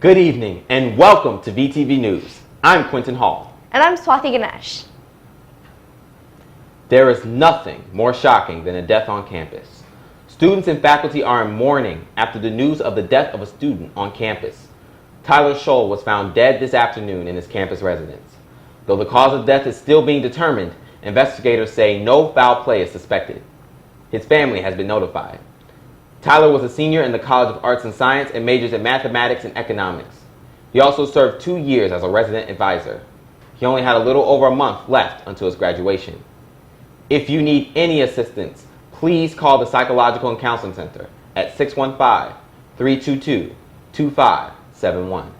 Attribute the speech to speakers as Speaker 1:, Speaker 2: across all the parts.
Speaker 1: Good evening and welcome to VTV News. I'm Quintin Hall.
Speaker 2: And I'm Swathi Ganesh.
Speaker 1: There is nothing more shocking than a death on campus. Students and faculty are in mourning after the news of the death of a student on campus. Tyler Scholl was found dead this afternoon in his campus residence. Though the cause of death is still being determined, investigators say no foul play is suspected. His family has been notified. Tyler was a senior in the College of Arts and Science and majors in mathematics and economics. He also served 2 years as a resident advisor. He only had a little over a month left until his graduation. If you need any assistance, please call the Psychological and Counseling Center at 615-322-2571.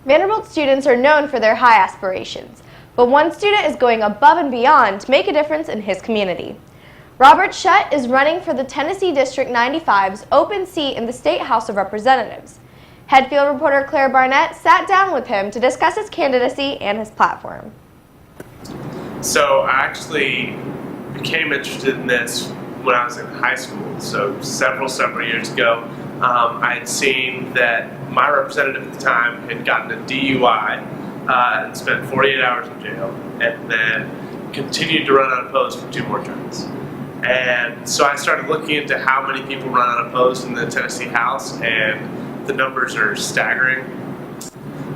Speaker 2: Vanderbilt students are known for their high aspirations, but one student is going above and beyond to make a difference in his community. Robert Shutt is running for the Tennessee District 95's open seat in the State House of Representatives. Head field reporter Claire Barnett sat down with him to discuss his candidacy and his platform.
Speaker 3: So I actually became interested in this when I was in high school, so several years ago. I had seen that my representative at the time had gotten a DUI and spent 48 hours in jail, and then continued to run unopposed for 2 more terms. And so I started looking into how many people run unopposed in the Tennessee House, and the numbers are staggering.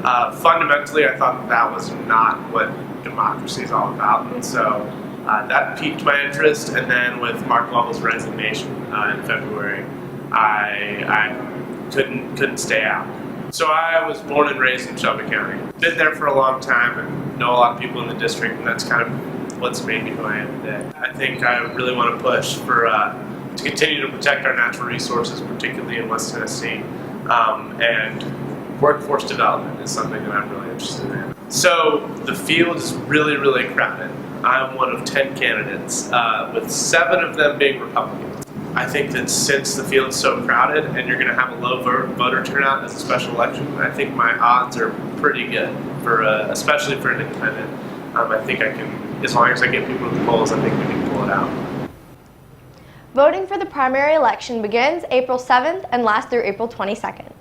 Speaker 3: Fundamentally, I thought that was not what democracy is all about, and so that piqued my interest. And then with Mark Lovell's resignation in February, I couldn't stay out. So I was born and raised in Shelby County. Been there for a long time and know a lot of people in the district, and that's kind of what's made me who I am today. I think I really want to push for to continue to protect our natural resources, particularly in West Tennessee, and workforce development is something that I'm really interested in. So the field is really crowded. I'm one of 10 candidates, with 7 of them being Republicans. I think that since the field's so crowded and you're going to have a low voter turnout as a special election, I think my odds are pretty good, for especially for an independent. I think I can, as long as I get people to the polls, I think we can pull it out.
Speaker 2: Voting for the primary election begins April 7th and lasts through April 22nd.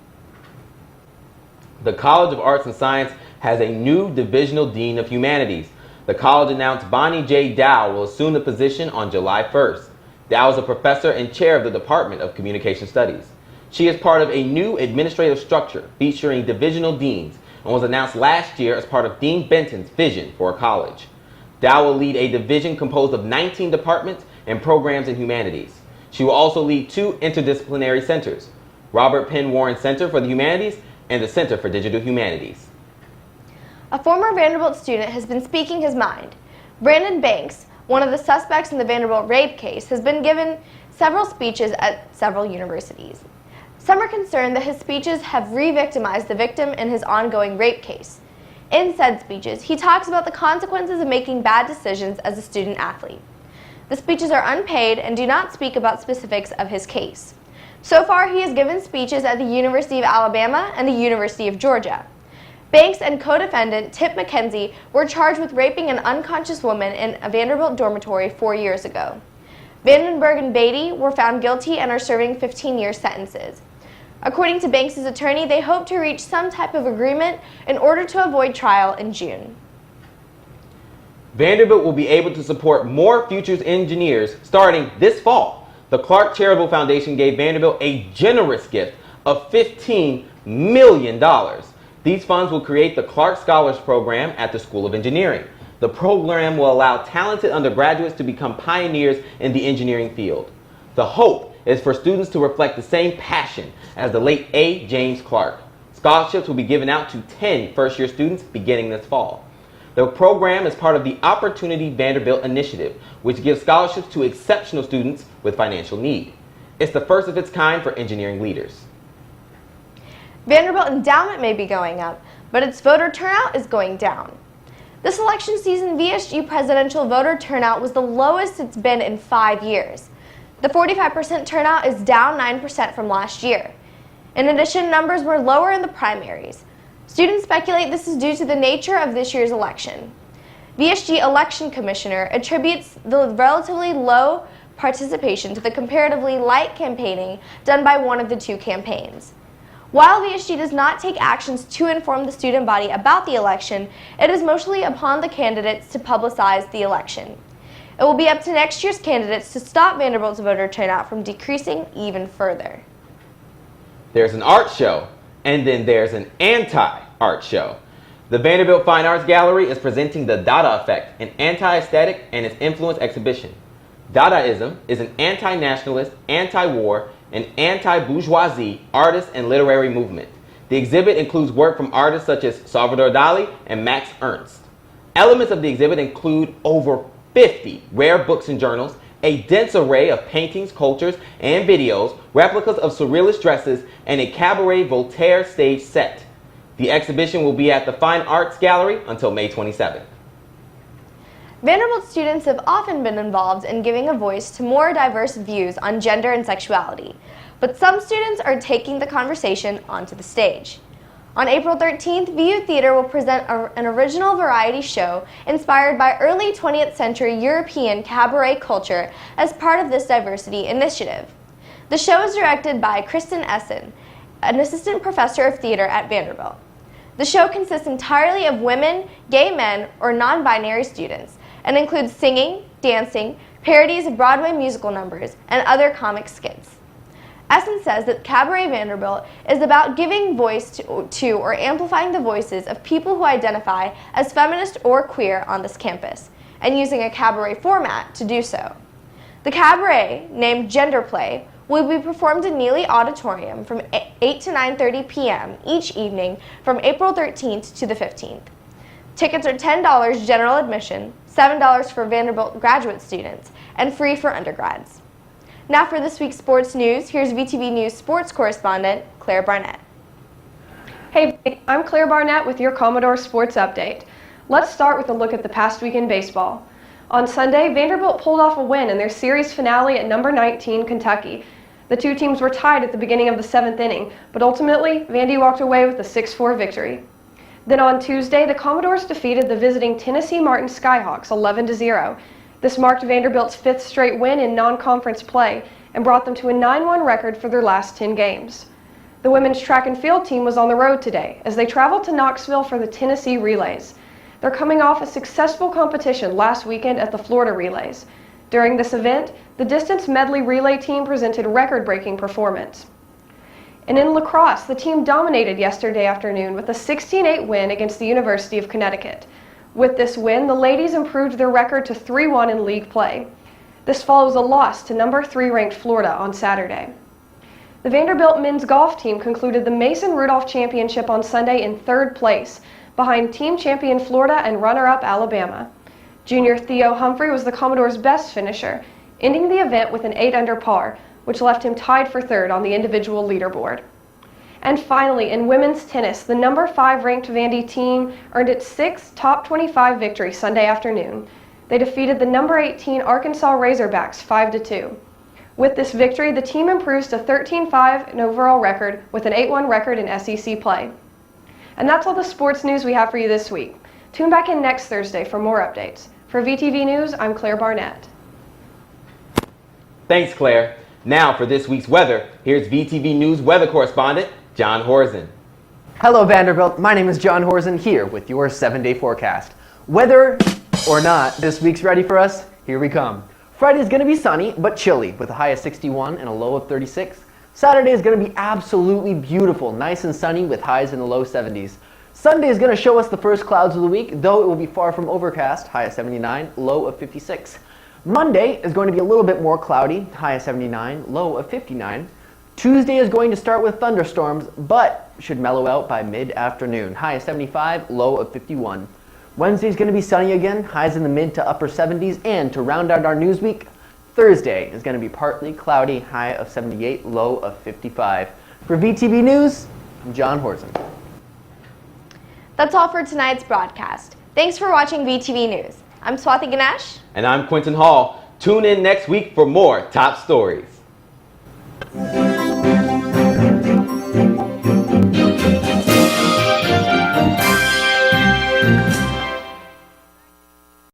Speaker 1: The College of Arts and Science has a new divisional Dean of Humanities. The college announced Bonnie J. Dow will assume the position on July 1st. Dow is a professor and chair of the Department of Communication Studies. She is part of a new administrative structure featuring divisional deans and was announced last year as part of Dean Benton's vision for a college. Dow will lead a division composed of 19 departments and programs in humanities. She will also lead 2 interdisciplinary centers, Robert Penn Warren Center for the Humanities and the Center for Digital Humanities.
Speaker 2: A former Vanderbilt student has been speaking his mind. Brandon Banks, one of the suspects in the Vanderbilt rape case, has been given several speeches at several universities. Some are concerned that his speeches have re-victimized the victim in his ongoing rape case. In said speeches, he talks about the consequences of making bad decisions as a student athlete. The speeches are unpaid and do not speak about specifics of his case. So far, he has given speeches at the University of Alabama and the University of Georgia. Banks and co-defendant Tip McKenzie were charged with raping an unconscious woman in a Vanderbilt dormitory 4 years ago. Vandenberg and Beatty were found guilty and are serving 15-year sentences. According to Banks' attorney, they hope to reach some type of agreement in order to avoid trial in June.
Speaker 1: Vanderbilt will be able to support more futures engineers starting this fall. The Clark Charitable Foundation gave Vanderbilt a generous gift of $15 million. These funds will create the Clark Scholars Program at the School of Engineering. The program will allow talented undergraduates to become pioneers in the engineering field. The hope is for students to reflect the same passion as the late A. James Clark. Scholarships will be given out to 10 first-year students beginning this fall. The program is part of the Opportunity Vanderbilt initiative, which gives scholarships to exceptional students with financial need. It's the first of its kind for engineering leaders.
Speaker 2: Vanderbilt endowment may be going up, but its voter turnout is going down. This election season, VSG presidential voter turnout was the lowest it's been in 5 years. The 45% turnout is down 9% from last year. In addition, numbers were lower in the primaries. Students speculate this is due to the nature of this year's election. VSG election commissioner attributes the relatively low participation to the comparatively light campaigning done by one of the 2 campaigns. While VSG does not take actions to inform the student body about the election, it is mostly upon the candidates to publicize the election. It will be up to next year's candidates to stop Vanderbilt's voter turnout from decreasing even further.
Speaker 1: There's an art show, and then there's an anti-art show. The Vanderbilt Fine Arts Gallery is presenting The Dada Effect, an anti-aesthetic and its influence exhibition. Dadaism is an anti-nationalist, anti-war, and anti-bourgeoisie artist and literary movement. The exhibit includes work from artists such as Salvador Dali and Max Ernst. Elements of the exhibit include over 50 rare books and journals, a dense array of paintings, sculptures, and videos, replicas of surrealist dresses, and a cabaret Voltaire stage set. The exhibition will be at the Fine Arts Gallery until May 27th.
Speaker 2: Vanderbilt students have often been involved in giving a voice to more diverse views on gender and sexuality, but some students are taking the conversation onto the stage. On April 13th, VU Theater will present an original variety show inspired by early 20th century European cabaret culture as part of this diversity initiative. The show is directed by Kristen Essen, an assistant professor of theater at Vanderbilt. The show consists entirely of women, gay men, or non-binary students, and includes singing, dancing, parodies of Broadway musical numbers, and other comic skits. Essen says that Cabaret Vanderbilt is about giving voice to or amplifying the voices of people who identify as feminist or queer on this campus, and using a cabaret format to do so. The cabaret, named Gender Play, will be performed in Neely Auditorium from 8 to 9:30 p.m. each evening from April 13th to the 15th. Tickets are $10 general admission, $7 for Vanderbilt graduate students, and free for undergrads. Now for this week's sports news, here's VTV News sports correspondent Claire Barnett.
Speaker 4: Hey, I'm Claire Barnett with your Commodore Sports Update. Let's start with a look at the past week in baseball. On Sunday, Vanderbilt pulled off a win in their series finale at number 19, Kentucky. The two teams were tied at the beginning of the 7th inning, but ultimately, Vandy walked away with a 6-4 victory. Then on Tuesday, the Commodores defeated the visiting Tennessee Martin Skyhawks 11-0. This marked Vanderbilt's 5th straight win in non-conference play and brought them to a 9-1 record for their last 10 games. The women's track and field team was on the road today as they traveled to Knoxville for the Tennessee Relays. They're coming off a successful competition last weekend at the Florida Relays. During this event, the distance medley relay team presented record-breaking performance. And in lacrosse, the team dominated yesterday afternoon with a 16-8 win against the University of Connecticut. With this win, the ladies improved their record to 3-1 in league play. This follows a loss to number 3 ranked Florida on Saturday. The Vanderbilt men's golf team concluded the Mason Rudolph Championship on Sunday in 3rd place, behind team champion Florida and runner-up Alabama. Junior Theo Humphrey was the Commodore's best finisher, ending the event with an 8 under par, which left him tied for 3rd on the individual leaderboard. And finally, in women's tennis, the number 5 ranked Vandy team earned its 6th top 25 victory Sunday afternoon. They defeated the number 18 Arkansas Razorbacks 5-2. With this victory, the team improves to 13-5 in overall record with an 8-1 record in SEC play. And that's all the sports news we have for you this week. Tune back in next Thursday for more updates. For VTV News, I'm Claire Barnett.
Speaker 1: Thanks, Claire. Now for this week's weather, here's VTV News weather correspondent John Horzen.
Speaker 5: Hello Vanderbilt, my name is John Horzen here with your 7-day forecast. Weather or not, this week's ready for us? Here we come. Friday is going to be sunny but chilly with a high of 61 and a low of 36. Saturday is going to be absolutely beautiful, nice and sunny with highs in the low 70s. Sunday is going to show us the first clouds of the week, though it will be far from overcast, high of 79, low of 56. Monday is going to be a little bit more cloudy, high of 79, low of 59. Tuesday is going to start with thunderstorms, but should mellow out by mid-afternoon, high of 75, low of 51. Wednesday is going to be sunny again, highs in the mid to upper 70s, and to round out our news week, Thursday is going to be partly cloudy, high of 78, low of 55. For VTV News, I'm John Horzen.
Speaker 2: That's all for tonight's broadcast. Thanks for watching VTV News. I'm Swathi Ganesh.
Speaker 1: And I'm Quintin Hall. Tune in next week for more top stories.